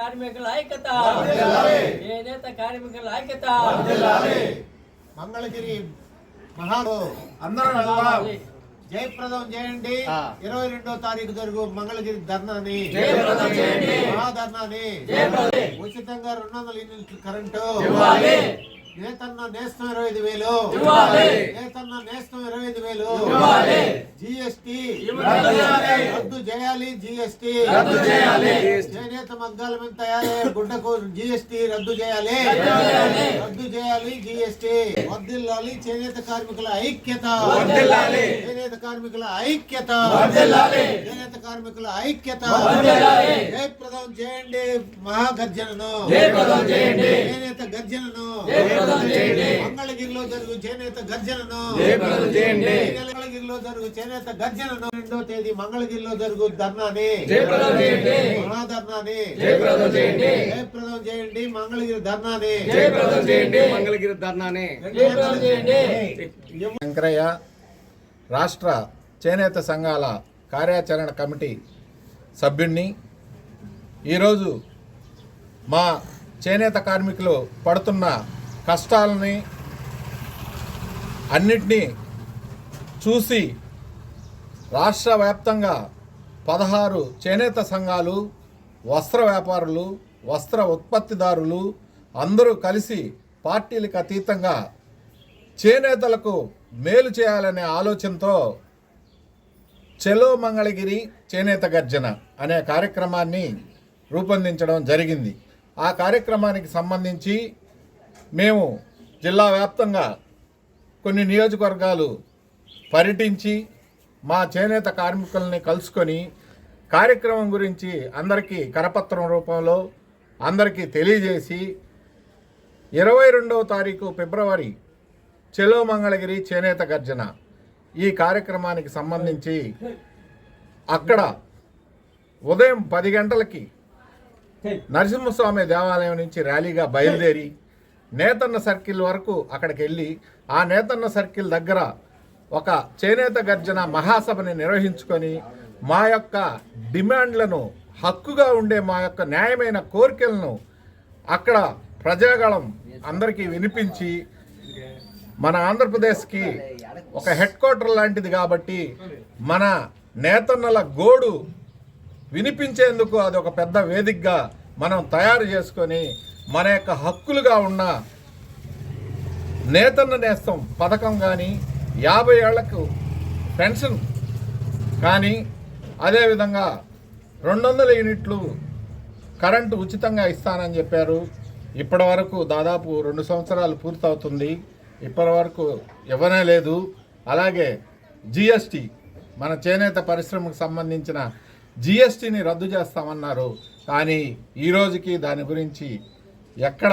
కార్మికుల ఐక్యత, చేనేత కార్మికుల ఐక్యత. మంగళగిరి మహాను అందరూ జయప్రదం చేయండి. 22వ తారీఖు జరుగు మంగళగిరి ధర్నాని, మహాధర్నాని, ఉచితంగా 200 యూనిట్లు కరెంటు, నేతన్న నేస్తం 25,000, నేతన్న నేస్తం 25,000, జిఎస్టి రద్దు చేయాలి, జిఎస్టి చేనేత మగ్గాల మీద తయారయ్యే గుడ్డకు జిఎస్టి రద్దు చేయాలి, జిఎస్టి వర్ధిల్లాలి. చేనేత కార్మికుల ఐక్యత, చేనేత కార్మికుల ఐక్యత, చేనేత కార్మికుల ఐక్యత. జయప్రదం చేయండి మహాగర్జనను, చేనేత గర్జనను, మంగళగిరిలో జరుగు చేనేత గర్జనను, మంగళగిరిలో జరుగు చేనేత గర్జనను. 2వ తేదీ మంగళగిరిలో జరుగు ధర్నాని, మహాధర్నాని జయప్రదం చేయండి. మంగళగిరి ధర్నాని, మంగళగిరి ధర్నాని. శంకరయ్య రాష్ట్ర చేనేత సంఘాల కార్యాచరణ కమిటీ సభ్యుణ్ణి. ఈరోజు మా చేనేత కార్మికులు పడుతున్న కష్టాలని అన్నిటినీ చూసి రాష్ట్ర వ్యాప్తంగా 16 చేనేత సంఘాలు, వస్త్ర వ్యాపారులు, వస్త్ర ఉత్పత్తిదారులు అందరూ కలిసి పార్టీలకు అతీతంగా చేనేతలకు మేలు చేయాలనే ఆలోచనతో చెలో మంగళగిరి చేనేత గర్జన అనే కార్యక్రమాన్ని రూపొందించడం జరిగింది. ఆ కార్యక్రమానికి సంబంధించి మేము జిల్లా వ్యాప్తంగా కొన్ని నియోజకవర్గాలు పర్యటించి మా చేనేత కార్మికులని కలుసుకొని కార్యక్రమం గురించి అందరికీ కరపత్రం రూపంలో అందరికీ తెలియజేసి 22వ తారీఖు ఫిబ్రవరి చెలో మంగళగిరి చేనేత గర్జన ఈ కార్యక్రమానికి సంబంధించి అక్కడ ఉదయం 10 గంటలకి నరసింహస్వామి దేవాలయం నుంచి ర్యాలీగా బయలుదేరి నేతన్న సర్కిల్ వరకు అక్కడికి వెళ్ళి ఆ నేతన్న సర్కిల్ దగ్గర ఒక చేనేత గర్జన మహాసభని నిర్వహించుకొని మా యొక్క డిమాండ్లను, హక్కుగా ఉండే మా యొక్క న్యాయమైన కోరికలను అక్కడ ప్రజాగళం అందరికీ వినిపించి, మన ఆంధ్రప్రదేశ్కి ఒక హెడ్ క్వార్టర్ లాంటిది కాబట్టి మన నేతన్నల గోడు వినిపించేందుకు అది ఒక పెద్ద వేదికగా మనం తయారు చేసుకొని మన యొక్క హక్కులుగా ఉన్న నేతన్న నేస్తం పథకం కానీ, 50 ఏళ్లకు పెన్షన్ కానీ, అదేవిధంగా 200 యూనిట్లు కరెంటు ఉచితంగా ఇస్తానని చెప్పారు. ఇప్పటి వరకు దాదాపు 2 సంవత్సరాలు పూర్తవుతుంది, ఇప్పటి వరకు ఇవ్వనే లేదు. అలాగే జిఎస్టి, మన చేనేత పరిశ్రమకు సంబంధించిన జిఎస్టిని రద్దు చేస్తామన్నారు. కానీ ఈ రోజుకి దాని గురించి ఎక్కడ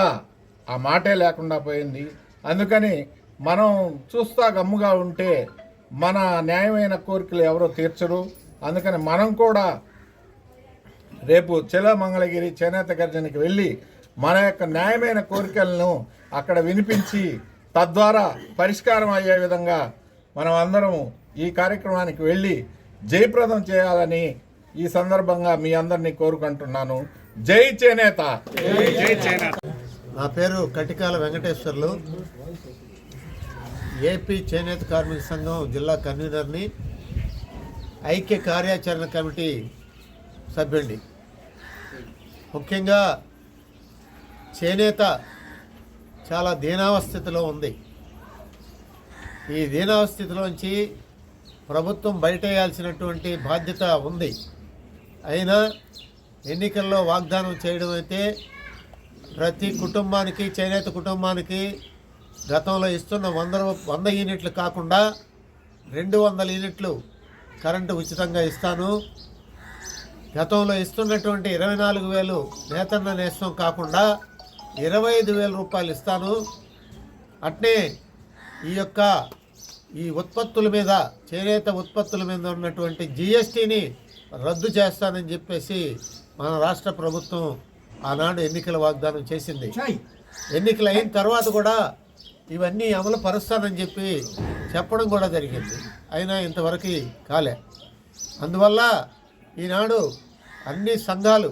ఆ మాటే లేకుండా పోయింది. అందుకని మనం చూస్తా గమ్ముగా ఉంటే మన న్యాయమైన కోరికలు ఎవరో తీర్చరు. అందుకని మనం కూడా రేపు చెలో మంగళగిరి చేనేత గర్జనకి వెళ్ళి మన యొక్క న్యాయమైన కోరికలను అక్కడ వినిపించి తద్వారా పరిష్కారం అయ్యే విధంగా మనం అందరం ఈ కార్యక్రమానికి వెళ్ళి జయప్రదం చేయాలని ఈ సందర్భంగా మీ అందరినీ కోరుకుంటున్నాను. జై చేనేత. జై చేనేత. నా పేరు కటికాల వెంకటేశ్వర్లు, ఏపీ చేనేత కార్మిక సంఘం జిల్లా కన్వీనర్ని, ఐక్య కార్యాచరణ కమిటీ సభ్యుడిని. ముఖ్యంగా చేనేత చాలా దీనావస్థితిలో ఉంది. ఈ దీనావస్థితిలోంచి ప్రభుత్వం బయటేయాల్సినటువంటి బాధ్యత ఉంది. అయినా ఎన్నికల్లో వాగ్దానం చేయడం అయితే ప్రతి కుటుంబానికి, చేనేత కుటుంబానికి గతంలో ఇస్తున్న 100 యూనిట్లు కాకుండా 200 యూనిట్లు కరెంటు ఉచితంగా ఇస్తాను, గతంలో ఇస్తున్నటువంటి 24,000 నేతన్న నేస్తం కాకుండా 25,000 రూపాయలు ఇస్తాను, అట్నే ఈ ఉత్పత్తుల మీద, చేనేత ఉత్పత్తుల మీద ఉన్నటువంటి జిఎస్టిని రద్దు చేస్తానని చెప్పేసి మన రాష్ట్ర ప్రభుత్వం ఆనాడు ఎన్నికల వాగ్దానం చేసింది. ఎన్నికలు అయిన తర్వాత కూడా ఇవన్నీ అమలు పరుస్తానని చెప్పడం కూడా జరిగింది. అయినా ఇంతవరకు కాలే. అందువల్ల ఈనాడు అన్ని సంఘాలు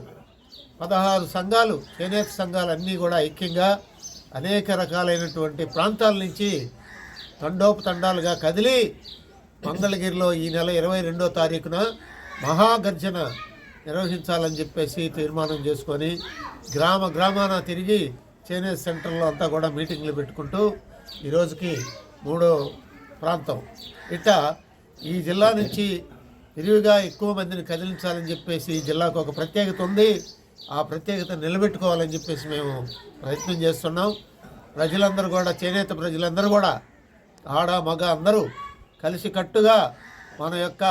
16 సంఘాలు, చేనేత సంఘాలు అన్నీ కూడా ఐక్యంగా అనేక రకాలైనటువంటి ప్రాంతాల నుంచి తండోపతండాలుగా కదిలి మంగళగిరిలో ఈ నెల 22వ తారీఖున మహాగర్జన నిర్వహించాలని చెప్పేసి తీర్మానం చేసుకొని గ్రామాన తిరిగి చేనేత సెంటర్లో అంతా కూడా మీటింగ్లు పెట్టుకుంటూ ఈరోజుకి 3వ ప్రాంతం. ఇట్లా ఈ జిల్లా నుంచి విరివిగా ఎక్కువ మందిని కదిలించాలని చెప్పేసి ఈ జిల్లాకు ఒక ప్రత్యేకత ఉంది. ఆ ప్రత్యేకత నిలబెట్టుకోవాలని చెప్పేసి మేము ప్రయత్నం చేస్తున్నాం. ప్రజలందరూ కూడా, చేనేత ప్రజలందరూ కూడా, ఆడ మగ అందరూ కలిసికట్టుగా మన యొక్క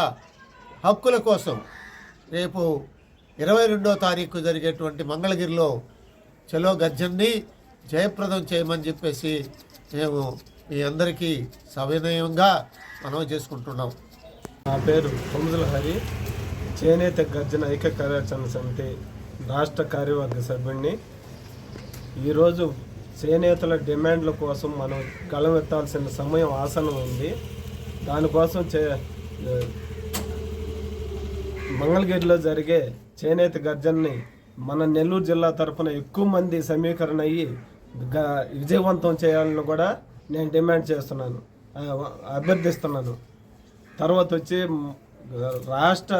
హక్కుల కోసం రేపు 22వ తారీఖు జరిగేటువంటి మంగళగిరిలో చలో గర్జన్ని జయప్రదం చేయమని చెప్పేసి మేము మీ అందరికీ సవినయంగా మనవి చేసుకుంటున్నాం. నా పేరు కొమ్ముదల హరి, చేనేత గర్జన ఐక్య కార్యాచరణ సమితి రాష్ట్ర కార్యవర్గ సభ్యుడిని. ఈరోజు చేనేతల డిమాండ్ల కోసం మనం గళమెత్తాల్సిన సమయం ఆసనం ఉంది. దానికోసం మంగళగిరిలో జరిగే చేనేత గర్జనని మన నెల్లూరు జిల్లా తరఫున ఎక్కువ మంది సమీకరణ అయ్యి విజయవంతం చేయాలని కూడా నేను డిమాండ్ చేస్తున్నాను, అభ్యర్థిస్తున్నాను. తర్వాత వచ్చి రాష్ట్ర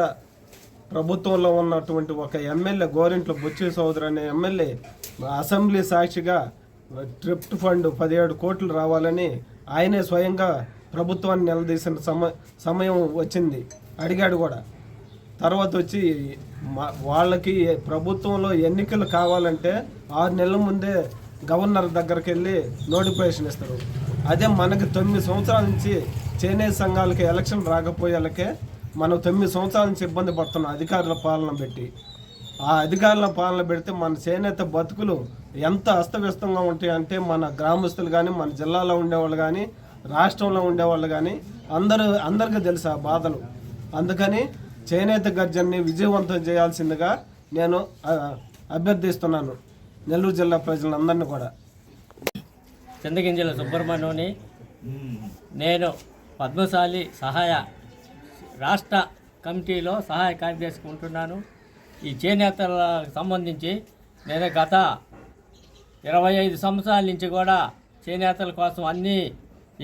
ప్రభుత్వంలో ఉన్నటువంటి ఒక ఎమ్మెల్యే గోరింట్ల బుచ్చి సోదరు అనే ఎమ్మెల్యే అసెంబ్లీ సాక్షిగా ట్రిప్ట్ ఫండ్ 17 కోట్లు రావాలని ఆయనే స్వయంగా ప్రభుత్వాన్ని నిలదీసిన సమయం వచ్చింది, అడిగాడు కూడా. తర్వాత వచ్చి వాళ్ళకి ప్రభుత్వంలో ఎన్నికలు కావాలంటే 6 నెలల ముందే గవర్నర్ దగ్గరికి వెళ్ళి నోటిఫికేషన్ ఇస్తారు. అదే మనకి 9 సంవత్సరాల నుంచి చేనేత సంఘాలకి ఎలక్షన్ రాకపోయేలకే మనం 9 సంవత్సరాల నుంచి ఇబ్బంది పడుతున్నాం అధికారుల పాలన పెట్టి. ఆ అధికారుల పాలన పెడితే మన చేనేత బతుకులు ఎంత అస్తవ్యస్తంగా ఉంటాయంటే మన గ్రామస్తులు కానీ, మన జిల్లాలో ఉండేవాళ్ళు కానీ, రాష్ట్రంలో ఉండేవాళ్ళు కానీ అందరికీ తెలుసు ఆ బాధలు. అందుకని చేనేత గర్జనని విజయవంతం చేయాల్సిందిగా నేను అభ్యర్థిస్తున్నాను నెల్లూరు జిల్లా ప్రజలందరినీ కూడా. చింతగింజల సుబ్రహ్మణ్యుని, నేను పద్మశాలి సహాయ రాష్ట్ర కమిటీలో సహాయ కార్యదర్శిగా ఉంటున్నాను. ఈ చేనేతలకు సంబంధించి నేను గత 25 సంవత్సరాల నుంచి కూడా చేనేతల కోసం అన్నీ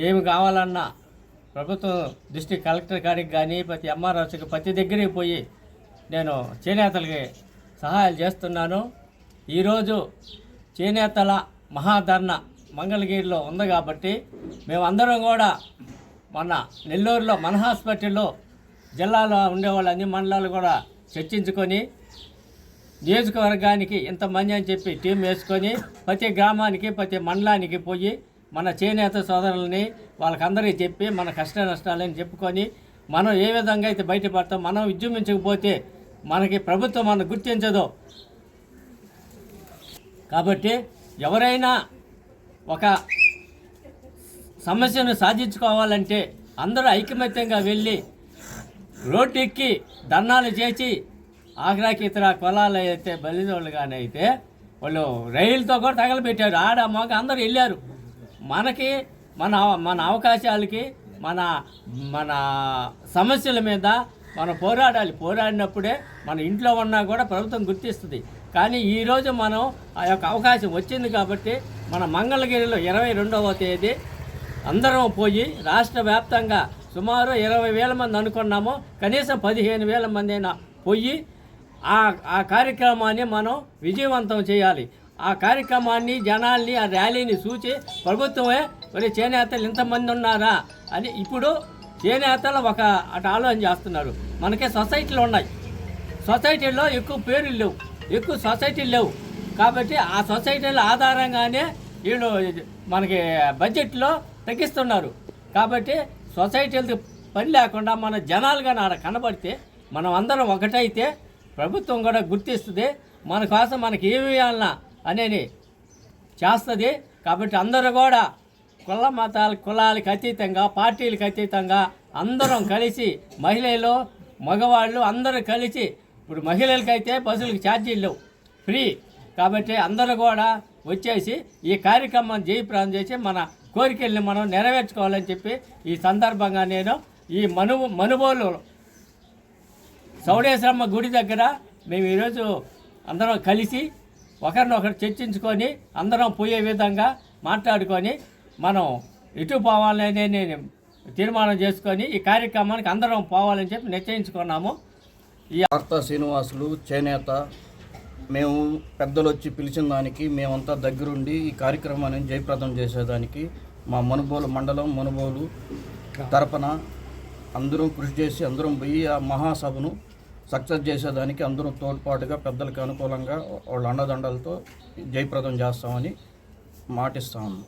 ఏమి కావాలన్నా ప్రభుత్వం డిస్ట్రిక్ట్ కలెక్టర్ గారికి కానీ, ప్రతి ఎంఆర్ఓకి ప్రతి దగ్గరికి పోయి నేను చేనేతలకి సహాయాలు చేస్తున్నాను. ఈరోజు చేనేతల మహాధర్నా మంగళగిరిలో ఉంది కాబట్టి మేమందరం కూడా మన నెల్లూరులో మన హాస్పిటల్లో జిల్లాలో ఉండేవాళ్ళు అన్ని మండలాలు కూడా చర్చించుకొని నియోజకవర్గానికి ఇంతమంది అని చెప్పి టీం వేసుకొని ప్రతి గ్రామానికి ప్రతి మండలానికి పోయి మన చేనేత సోదరులని వాళ్ళకందరికీ చెప్పి మన కష్ట నష్టాలని చెప్పుకొని మనం ఏ విధంగా అయితే బయటపడతాం, మనం ఉద్యమించకపోతే మనకి ప్రభుత్వం మనం గుర్తించదు. కాబట్టి ఎవరైనా ఒక సమస్యను సాధించుకోవాలంటే అందరూ ఐకమత్యంగా వెళ్ళి రోడ్డెక్కి ధర్నాలు చేసి ఆగ్రాకి ఇతర కులాలు అయితే బలిదోళ్ళు కానీ అయితే వాళ్ళు రైలుతో కూడా తగలబెట్టారు. ఆడ మగ అందరూ వెళ్ళారు. మనకి మన అవకాశాలకి మన సమస్యల మీద మనం పోరాడాలి. పోరాడినప్పుడే మన ఇంట్లో ఉన్నా కూడా ప్రభుత్వం గుర్తిస్తుంది. కానీ ఈరోజు మనం ఆ యొక్క అవకాశం వచ్చింది కాబట్టి మన మంగళగిరిలో 22వ తేదీ అందరం పోయి రాష్ట్ర వ్యాప్తంగా సుమారు 20,000 మంది అనుకున్నాము, కనీసం 15,000 మంది అయినా పోయి ఆ కార్యక్రమాన్ని మనం విజయవంతం చేయాలి. ఆ కార్యక్రమాన్ని, జనాల్ని, ఆ ర్యాలీని చూసి ప్రభుత్వమే మరి చేనేతలు ఇంతమంది ఉన్నారా అని ఇప్పుడు చేనేతలు అటు ఆలోచన చేస్తున్నారు. మనకే సొసైటీలు ఉన్నాయి, సొసైటీల్లో ఎక్కువ పేర్లు లేవు, ఎక్కువ సొసైటీలు లేవు. కాబట్టి ఆ సొసైటీల ఆధారంగానే వీళ్ళు మనకి బడ్జెట్లో తగ్గిస్తున్నారు. కాబట్టి సొసైటీలతో పని లేకుండా మన జనాలుగా ఆడ కనబడితే మనం అందరం ఒకటైతే ప్రభుత్వం కూడా గుర్తిస్తుంది, మన కోసం మనకి ఏమి ఇవ్వాలన్నా అనేది చేస్తుంది. కాబట్టి అందరూ కూడా కులాలకు అతీతంగా, పార్టీలకు అతీతంగా అందరం కలిసి, మహిళలు మగవాళ్ళు అందరూ కలిసి, ఇప్పుడు మహిళలకైతే బస్సులకు ఛార్జీలు లేవు, ఫ్రీ. కాబట్టి అందరూ కూడా వచ్చేసి ఈ కార్యక్రమాన్ని జయప్రదం చేసి మన కోరికల్ని మనం నెరవేర్చుకోవాలని చెప్పి ఈ సందర్భంగా నేను ఈ మనుబోలు సౌడేశ్వరమ్మ గుడి దగ్గర మేము ఈరోజు అందరం కలిసి ఒకరినొకరు చర్చించుకొని అందరం పోయే విధంగా మాట్లాడుకొని మనం ఇటు పోవాలని నేను తీర్మానం చేసుకొని ఈ కార్యక్రమానికి అందరం పోవాలని చెప్పి నిశ్చయించుకున్నాము. వార్తా శ్రీనివాసులు చేనేత మేము పెద్దలు వచ్చి పిలిచిన దానికి మేమంతా దగ్గరుండి ఈ కార్యక్రమాన్ని జయప్రదం చేసేదానికి మా మనుబోలు మండలం మనుబోలు తరపున అందరం కృషి చేసి అందరం పోయి ఆ మహాసభను సక్సెస్ చేసేదానికి అందరం తోడ్పాటుగా పెద్దలకు అనుకూలంగా వాళ్ళ అండదండలతో జయప్రదం చేస్తామని మాటిస్తాము.